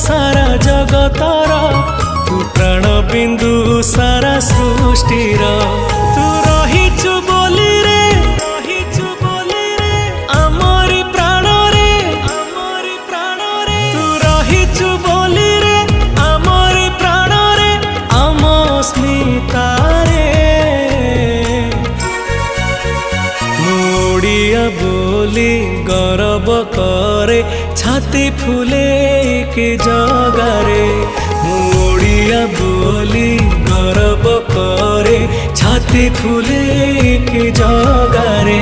सारा जगतर तू प्राण बिंदु सारा सृष्टिर तू रहिचु बोली रे आमरी प्राण रे तू रहिचु बोली रे आमरी प्राण रे आम स्मिता रे ओडिया बोली गर्व करे छाती फुले के जगारे ओडिया बोली गर्व करे छाती फुले के जगारे।